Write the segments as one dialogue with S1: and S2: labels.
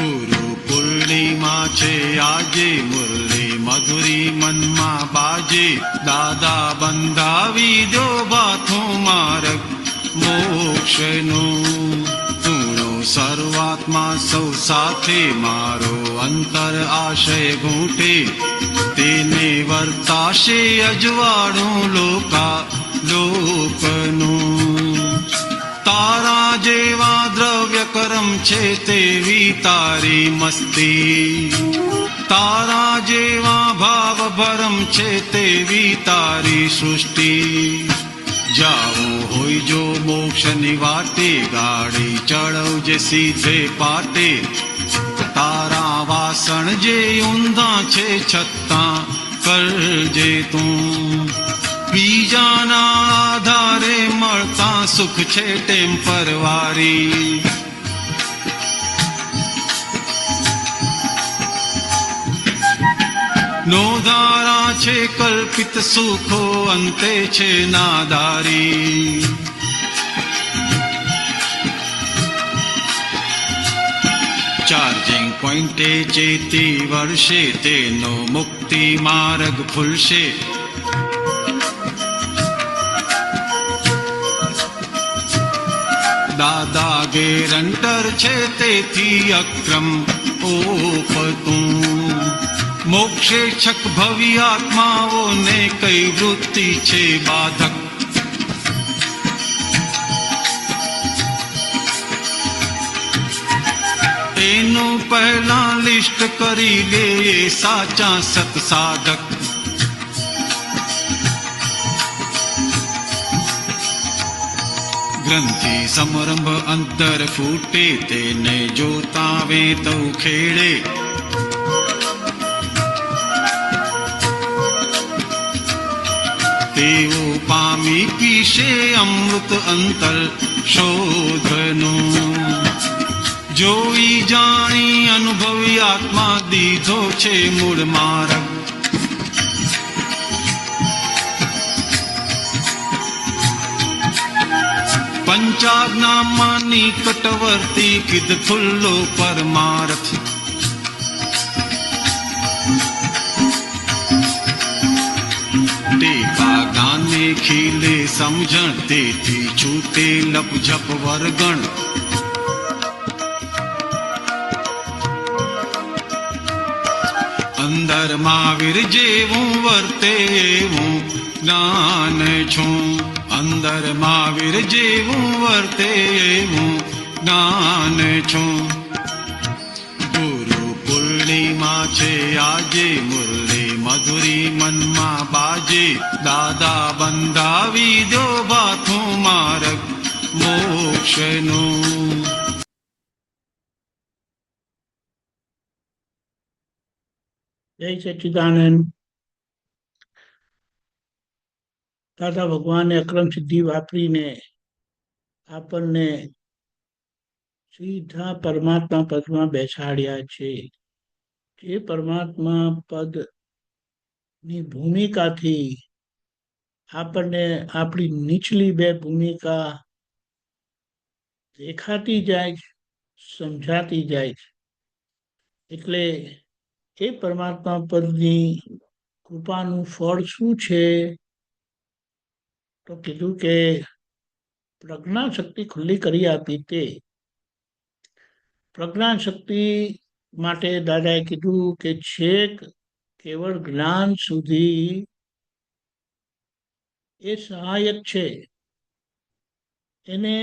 S1: ગુરુ પૂર્ણિમા છે આજે, મુરલી મધુરી મનમાં બાજે. દાદા બંધાવી દો બાથું માર્ગ મોક્ષનું. પૂર્ણો સર્વાત્મા સૌ સાથે, મારો અંતર આશય ઘૂંટે. તેને વર્તાશે અજવાળું લોકનું. તારા જેવા દ્રવ્ય કરમ છે તેવી તારી મસ્તી. તારા જેવા ભાવ ભરમ છે તેવી તારી સૃષ્ટિ. જાવું હોય જો મોક્ષની વાટે, ગાડી ચડવજે સીધે પાટે. તારા વાસણ જે ઊંધા છે છતાં કરજે તું. બીજાના આધારે મળતા સુખ છે ટેમ્પરવારી. નોધારા છે કલ્પિત સુખો, અંતે છે નાદારી. ચાર્જિંગ પોઈન્ટે ચેતી વર્ષે, તેનો મુક્તિ માર્ગ ખુલશે. દાદા ગેરંટર છે તેથી અક્રમ ઓપતું. મોક્ષે છક ભવી આત્માઓને કઈ વૃત્તિ છે બાધક. એનું પહેલા લિસ્ટ કરી લે સાચા સત્સાધક. ગ્રંથિ સમરંભ અંતર ફૂટે, તેને જોતા વેતો ખેડે. તેઓ પામી પીશે અમૃત અંતર શોધનું. જોઈ જાણી અનુભવી આત્મા દીધો છે મૂળ માર્ગ. પંચાજ્ઞામાં નિકટવર્તી કિદ ખુલ્લો પરમાર્થ. ટેકા ગાને ખીલે સમજણ, તેથી છૂટે લપઝપ વર્ગણ. અંદર મહાવીર જેવું વર્તે એવું જ્ઞાન છું. અંદર મહાવીર જેવું વર્તે એવું જ્ઞાન છું. ગુરુ પૂર્ણિમા છે આજે, મુરલી મધુરી મનમાં બાજે. દાદા બંધાવી દો બાથું માર્ગ મોક્ષનું.
S2: જય સચ્ચિદાનંદ. દાદા ભગવાને અક્રમ સિદ્ધિ વાપરીને આપણને સીધા પરમાત્મા પદમાં બેસાડ્યા છે. જે પરમાત્મા પદ ની ભૂમિકાથી આપણને આપણી નીચલી બે ભૂમિકા દેખાતી જાય, સમજાતી જાય. એટલે એ પરમાત્મા પદની કૃપાનું ફળ શું છે? તો કીધું કે પ્રજ્ઞા શક્તિ ખુલ્લી કરી આપી. તે પ્રજ્ઞા શક્તિ માટે દાદાએ કીધું કે છેક કેવળ જ્ઞાન સુધી એ સહાયક છે. એને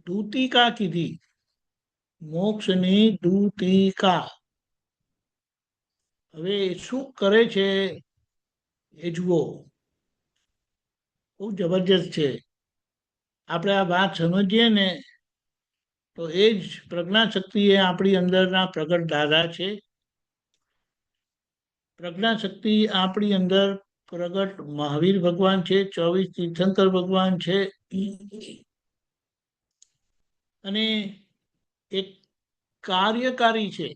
S2: દૂતિકા કીધી, મોક્ષની દૂતિકા. હવે શું કરે છે એ જુઓ, બહુ જબરજસ્ત છે. આપણે આ વાત સમજીએ ને તો એ જ પ્રજ્ઞા શક્તિ એ આપણી અંદરના પ્રગટ દાદા છે. પ્રજ્ઞા શક્તિ આપણી અંદર પ્રગટ મહાવીર ભગવાન છે, 24 તીર્થંકર ભગવાન છે. અને એક કાર્યકારી છે.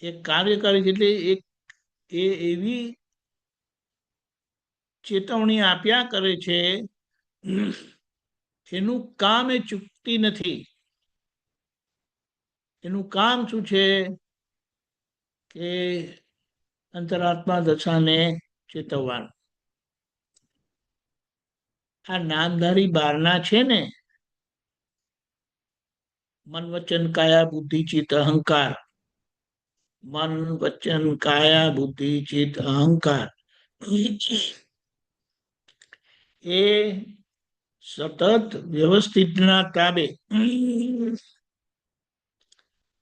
S2: એક કાર્યકારી એટલે એક એ એવી ચેતવણી આપ્યા કરે છે, એનું કામ એ ચૂકતી નથી. એનું કામ શું છે કે અંતરાત્મા દશાને ચેતવવાનું. આ નામધારી બારના છે ને, મન વચન કાયા બુદ્ધિ ચિત્ત અહંકાર, મન વચન કાયા બુદ્ધિ ચિત્ત અહંકાર, એ સતત વ્યવસ્થિતના તાબે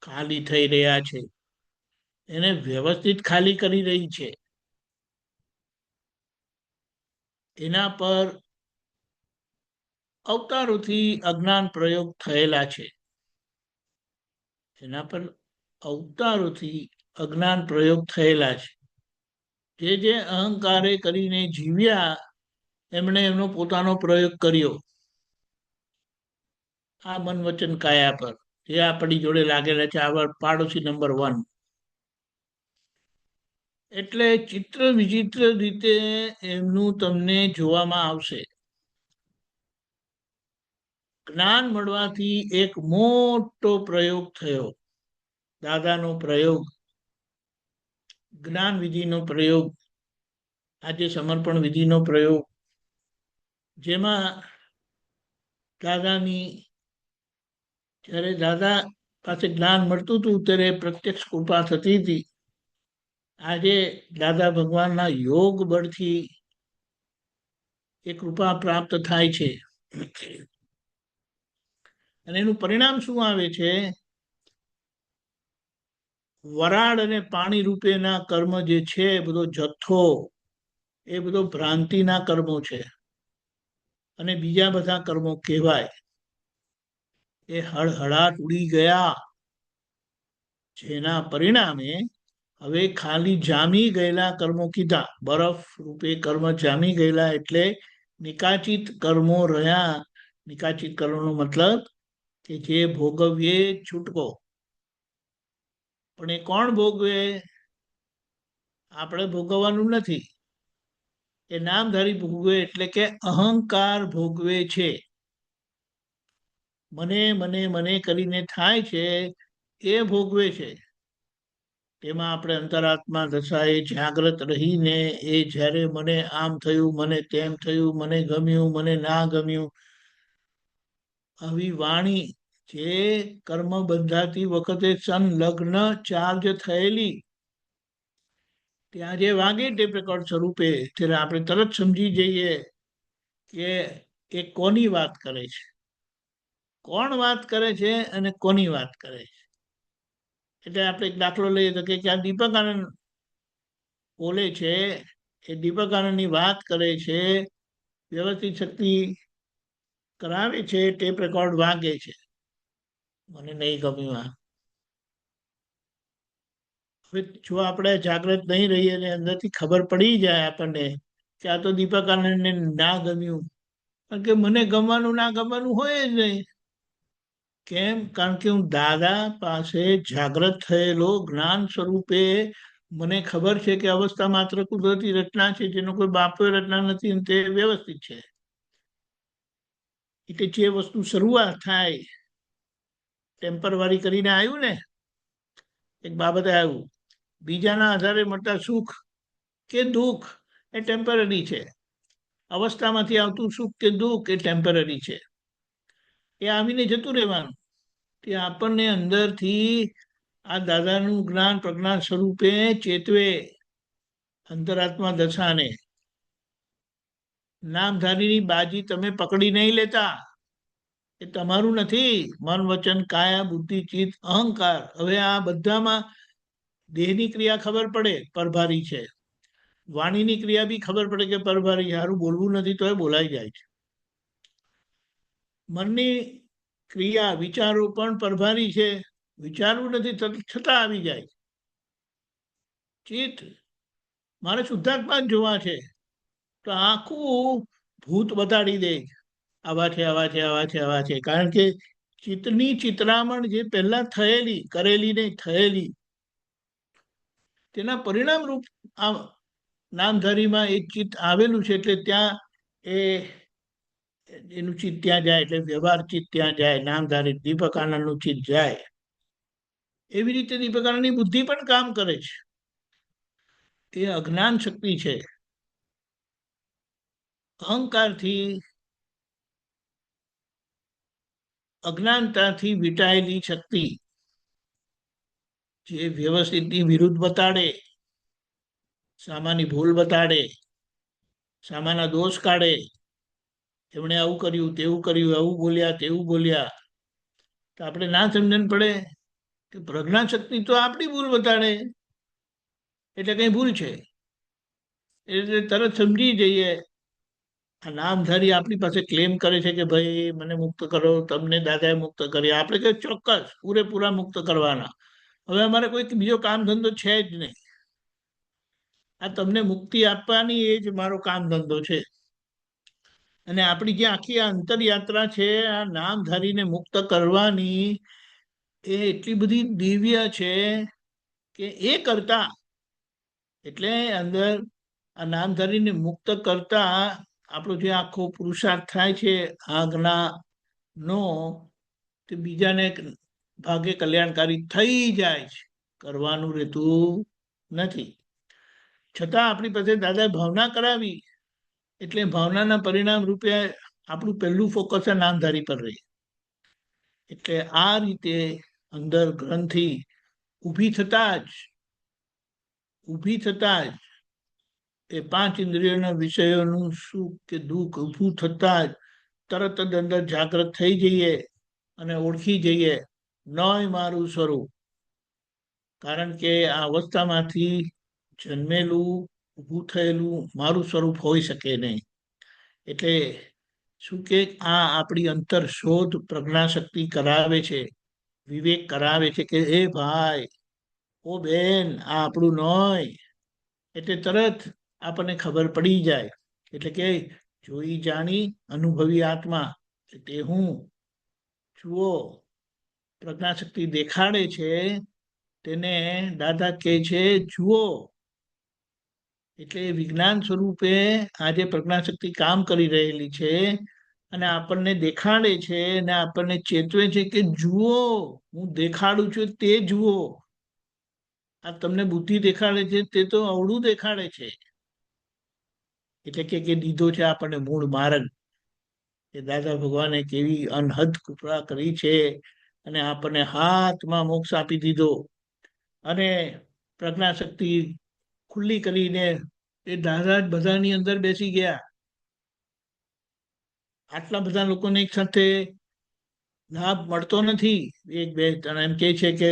S2: ખાલી થઈ રહ્યા છે. એને વ્યવસ્થિત ખાલી કરી રહી છે. એના પર અવતારોથી અજ્ઞાન પ્રયોગ થયેલા છે. એના પર અવતારોથી અજ્ઞાન પ્રયોગ થયેલા છે. જે અહંકારે કરીને જીવ્યા એમણે એમનો પોતાનો પ્રયોગ કર્યો આ મન વચન કાયા પર, જે આપણી જોડે લાગેલા છે. આ પાડોશી નંબર 1. એટલે ચિત્ર વિચિત્ર રીતે એમનું તમને જોવામાં આવશે. જ્ઞાન મળવાથી એક મોટો પ્રયોગ થયો, દાદાનો પ્રયોગ, જ્ઞાન વિધિનો પ્રયોગ, આજે સમર્પણ વિધિનો પ્રયોગ, જેમાં દાદાની જ્યારે દાદા પાસે જ્ઞાન મળતું હતું ત્યારે પ્રત્યક્ષ કૃપા થતી હતી. આજે દાદા ભગવાનના યોગ બળથી એ કૃપા પ્રાપ્ત થાય છે. અને એનું પરિણામ શું આવે છે? વરાળ અને પાણી રૂપેના કર્મ જે છે, બધો જથ્થો, એ બધો ભ્રાંતિના કર્મો છે. અને બીજા બધા કર્મો કહેવાય એ હળહળાટ ઉડી ગયા. જેના પરિણામે હવે ખાલી જામી ગયેલા કર્મો કીધા. બરફ રૂપે કર્મ જામી ગયેલા એટલે નિકાચિત કર્મો રહ્યા. નિકાચિત કર્મનો મતલબ કે જે ભોગવીએ છૂટકો. પણ એ કોણ ભોગવે? આપણે ભોગવવાનું નથી. એ નામધારી ભોગવે, એટલે કે અહંકાર ભોગવે છે. મને મને મને કરીને થાય છે એ ભોગવે છે. તેમાં આપણે અંતરાત્મા દશાએ જાગ્રત રહીને એ જ્યારે મને આમ થયું, મને તેમ થયું, મને ગમ્યું, મને ના ગમ્યું, આવી વાણી જે કર્મ બંધાતી વખતે સંલગ્ન ચાર્જ થયેલી, ત્યાં જે વાગે ટેપ રેકોર્ડ સ્વરૂપે, ત્યારે આપણે તરત સમજી જઈએ કે એ કોની વાત કરે છે, કોણ વાત કરે છે અને કોની વાત કરે છે. એટલે આપણે એક દાખલો લઈએ તો કે આ દીપક આનંદ બોલે છે, એ દીપક આનંદની વાત કરે છે, વ્યવસ્થિત શક્તિ કરાવે છે, ટેપ રેકોર્ડ વાગે છે. મને નહીં ગમ્યું આ. હવે જો આપણે જાગૃત નહીં રહીએ અને અંદરથી ખબર પડી જાય આપણને કે આ તો દીપક આનંદને ના ગમ્યું, કારણ કે મને ગમવાનું ના ગમવાનું હોય જ નહીં. કેમ? કારણ કે હું દાદા પાસે જાગૃત થયેલો જ્ઞાન સ્વરૂપે મને ખબર છે કે અવસ્થા માત્ર કુદરતી રચના છે, જેનો કોઈ બાપો રચના નથી, તે વ્યવસ્થિત છે. એટલે જે વસ્તુ શરૂઆત થાય, ટેમ્પરરી કરીને આવ્યું ને, એક બાબતે આવ્યું, બીજાના આધારે મળતા સુખ કે દુઃખ એ ટેમ્પરરી છે. અવસ્થામાંથી આવતું સુખ કે દુઃખ એ ટેમ્પરરી છે. એ આવીને જતું રહેવાનું. તે આપણને અંદરથી આ દાદાનું જ્ઞાન પ્રજ્ઞાન સ્વરૂપે ચેતવે. અંતરાત્મા દશાને નામધારીની બાજી તમે પકડી નહીં લેતા. એ તમારું નથી. મન વચન કાયા બુદ્ધિ ચિત્ત અહંકાર. હવે આ બધામાં દેહની ક્રિયા ખબર પડે પરભારી છે, વાણીની ક્રિયા બી ખબર પડે કે પરભારી, સારું બોલવું નથી તો એ બોલાઈ જાય છે. મનની ક્રિયા વિચારો પણ પરભારી છે, વિચારવું નથી છતાં આવી જાય. ચિત્ત મારે શુદ્ધાત્મા જ જોવા છે, તો આખું ભૂત બતાડી દે, આવા છે આવા છે આવા છે આવા છે. કારણ કે ચિત્તની ચિત્રામણ જે પહેલા થયેલી, કરેલી નહીં થયેલી, તેના પરિણામ રૂપ આ નામધારીમાં એક ચિત્ત આવેલું છે. એટલે ત્યાં એનું ચિત્ત ત્યાં જાય, એટલે વ્યવહાર ચિત્ત ત્યાં જાય, નામધારી દીપક આનંદનું ચિત્ત જાય. એવી રીતે એ પ્રકારની બુદ્ધિ પણ કામ કરે છે. એ અજ્ઞાન શક્તિ છે. અહંકારથી, અજ્ઞાનતાથી વીંટાયેલી શક્તિ જે વ્યવસ્થિતની વિરુદ્ધ બતાડે, સામાની ભૂલ બતાડે, સામાના દોષ કાઢે, એમણે આવું કર્યું, તેવું કર્યું, આવું બોલ્યા, તેવું બોલ્યા, તો આપણે ના સમજણ પડે કે પ્રજ્ઞા શક્તિ તો આપણી ભૂલ બતાડે, એટલે કઈ ભૂલ છે. એટલે તરત સમજી જઈએ. આ નામધારી આપણી પાસે ક્લેમ કરે છે કે ભાઈ મને મુક્ત કરો, તમને દાદાએ મુક્ત કર્યા. આપણે કે ચોક્કસ પૂરેપૂરા મુક્ત કરવાના. હવે અમારે કોઈ બીજો કામ ધંધો છે જ નહીં. આ તમને મુક્તિ આપવાની એ જ મારો કામ ધંધો છે. અને આપણી જે આખી આ અંતરયાત્રા છે, આ નામધારીને મુક્ત કરવાની, એ એટલી બધી દિવ્ય છે કે એ કરતા, એટલે અંદર આ નામધારીને મુક્ત કરતા આપણો જે આખો પુરુષાર્થ થાય છે આજ્ઞાનો, તે બીજાને ભાગે કલ્યાણકારી થઈ જાય છે, કરવાનું રહેતું નથી. છતાં આપણી પાસે દાદાએ ભાવના કરાવી, એટલે ભાવનાના પરિણામ રૂપે આપણું પહેલું ફોકસ આ નામધારી પર રહી. એટલે આ રીતે અંદર ગ્રંથિ ઊભી થતા જ એ 5 ઇન્દ્રિયોના વિષયોનું સુખ કે દુઃખ ઊભું થતા જ તરત જ અંદર જાગૃત થઈ જઈએ અને ઓળખી જઈએ, નોય મારું સ્વરૂપ. કારણ કે આ અવસ્થામાંથી જન્મેલું, ઊભું થયેલું મારું સ્વરૂપ હોઈ શકે નહીં. એટલે શું કે આ આપણી અંતર શોધ પ્રજ્ઞાશક્તિ કરાવે છે, વિવેક કરાવે છે કે એ ભાઈ, ઓ બેન, આ આપણું નોય. એટલે તરત આપણને ખબર પડી જાય. એટલે કે જોઈ જાણી અનુભવી આત્મા તે હું. જુઓ, પ્રજ્ઞાશક્તિ દેખાડે છે તેને દાદા કહે છે જુઓ. એટલે વિજ્ઞાન સ્વરૂપે આજે પ્રજ્ઞાશક્તિ કામ કરી રહેલી છે અને આપણને દેખાડે છે અને આપણને ચેતવે છે કે જુઓ, હું દેખાડું છું તે જુઓ. આ તમને બુદ્ધિ દેખાડે છે તે તો અવળું દેખાડે છે. એટલે કે દીધો છે આપણને મૂળ માર્ગ. એ દાદા ભગવાને કેવી અનહદ કૃપા કરી છે અને આપણને હાથમાં મોક્ષ આપી દીધો. અને પ્રજ્ઞાશક્તિ ખુલ્લી કરીને એ દાદા જ બધાની અંદર બેસી ગયા. આટલા બધા લોકોને એક સાથે લાભ મળતો નથી. 1 2 3 એમ કે છે કે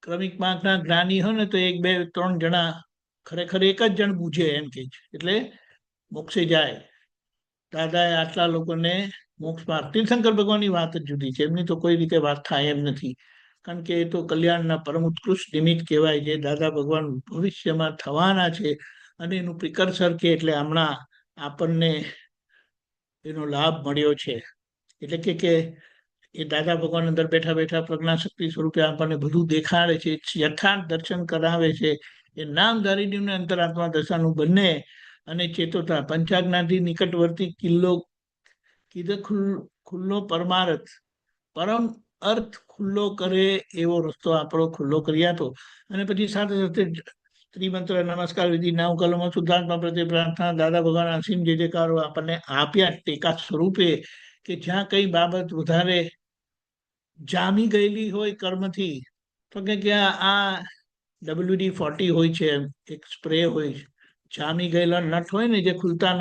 S2: ક્રમિક માર્ગના જ્ઞાની હોય ને તો 1 2 3 જણા, ખરેખર એક જ જણ બૂঝે એમ કે છે, એટલે મોક્ષે જાય. દાદાએ આટલા લોકોને મોક્ષમાં, તીર્થંકર ભગવાનની વાત જ જુદી છે, એમની તો કોઈ રીતે વાત થાય એમ નથી. કારણ કે એ તો કલ્યાણના પરમ ઉત્કૃષ્ટ નિમિત્ત કહેવાય, જે દાદા ભગવાન ભવિષ્યમાં થવાના છે અને એનું પ્રિકર્સર કે એટલે હમણાં આપણને એનો લાભ મળ્યો છે. એટલે કે એ દાદા ભગવાન અંદર બેઠા બેઠા પ્રજ્ઞાશક્તિ સ્વરૂપે આપણને બધું દેખાડે છે, યથાર્થ દર્શન કરાવે છે. એ નામધારીનું અંતરાત્મા દશાનું બંને અને ચેતોતા પંચાજ્ઞાથી નિકટવર્તી કિલ્લો કીધે ખુલ્લો પરમાર્થ, પરમ અર્થ ખુલ્લો કરે એવો રસ્તો આપણો ખુલ્લો કરી આપો. અને પછી સાથે સાથે ત્રિમંત્ર, નમસ્કાર વિધિ, 9 કલમો, શુદ્ધાત્મા પ્રત્યે પ્રાર્થના, દાદા ભગવાન અસીમ જે જયકારો આપણને આપ્યા ટેકા સ્વરૂપે, કે જ્યાં કઈ બાબત વધારે જામી ગયેલી હોય કર્મથી, તો કે આ WD-40 હોય છે, એક સ્પ્રે હોય છે, જામી ગયેલા નટ હોય ને જે ખુલતા ન,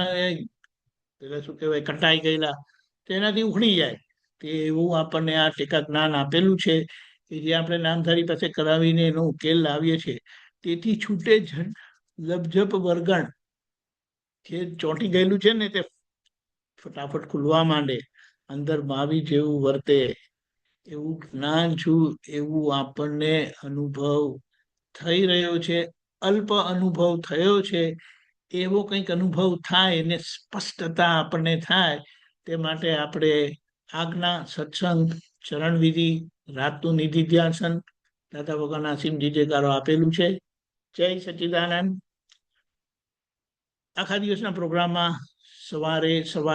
S2: પેલા શું કહેવાય, કટાઈ ગયેલા, તેનાથી ઉખડી જાય. તે એવું આપણને આ ટેકા જ્ઞાન આપેલું છે કે જે આપણે નામધારી પાસે કરાવીને એનો ઉકેલ લાવીએ છીએ. તેથી છૂટે લપઝપ વર્ગણ, જે ચોંટી ગયેલું છે ને તે ફટાફટ ખુલવા માંડે, અંદર માવી જેવું વર્તે એવું જ્ઞાન છું, એવું આપણને અનુભવ થઈ રહ્યો છે. અલ્પ અનુભવ થયો છે, એવો કંઈક અનુભવ થાય એને સ્પષ્ટતા આપણને થાય, તે માટે આપણે આજ્ઞા, સત્સંગ, ચરણવિધિ, રાતનું નિધિ ધ્યાસન, દાદા ભગવાનના અસીમ જે જયકારો આપેલું છે. જય સચ્ચિદાનંદ. આખા દિવસના પ્રોગ્રામમાં સવારે